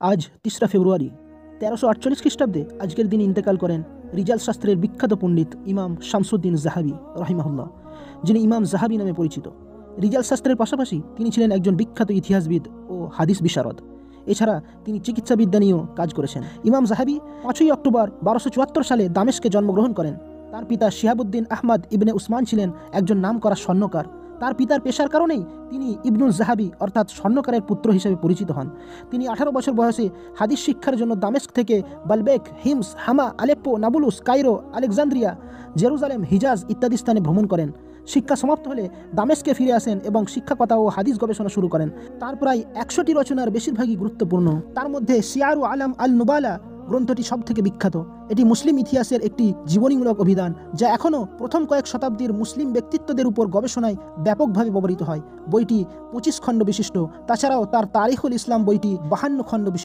আজ ৩রা ফেব্রুয়ারি ১৩৪৮ খ্রিস্টাব্দে আজকের দিন ইন্তেকাল করেন রিজাল শাস্ত্রের বিখ্যাত পণ্ডিত ইমাম শামসুদ্দিন জাহাবি রাহিমাহুল্লাহ, যিনি ইমাম জাহাবি নামে পরিচিত। রিজাল শাস্ত্রের পাশাপাশি তিনি ছিলেন একজন বিখ্যাত ইতিহাসবিদ ও হাদিস বিশারদ। এছাড়া তিনি চিকিৎসাবিদ্যা নিয়েও কাজ করেছেন। ইমাম জাহাবি ৫ই অক্টোবর ১২৭৪ সালে দামেস্কে জন্মগ্রহণ করেন। তার পিতা শিহাবুদ্দিন আহমদ ইবনে উসমান ছিলেন একজন নামকরা স্বর্ণকার। তার পিতার পেশার কারণেই তিনি ইবনুল জাহাবি অর্থাৎ স্বর্ণকারের পুত্র হিসেবে পরিচিত হন। তিনি ১৮ বছর বয়সে হাদিস শিক্ষার জন্য দামেস্ক থেকে Baalbek, Homs, Hama, Aleppo, Nablus, Cairo, Alexandria, Jerusalem, Hejaz ইত্যাদি স্থানে ভ্রমণ করেন। শিক্ষা সমাপ্ত হলে দামেস্কে ফিরে আসেন এবং শিক্ষকতা ও হাদিস গবেষণা শুরু করেন। তার প্রায় ১০০টি রচনার বেশিরভাগই গুরুত্বপূর্ণ। তার মধ্যে সিয়ারু আলাম আল নুবালা গ্রন্থটি সবথেকে বিখ্যাত। এটি মুসলিম ইতিহাসের একটি জীবনীমূলক অভিধান, যা এখনও প্রথম কয়েক শতাব্দীর মুসলিম ব্যক্তিত্বদের উপর গবেষণায় ব্যাপকভাবে ব্যবহৃত হয়। বইটি ২৫ খণ্ড বিশিষ্ট। তাছাড়াও তার তারিখুল ইসলাম বইটি ৫২ খণ্ড বিশিষ্ট।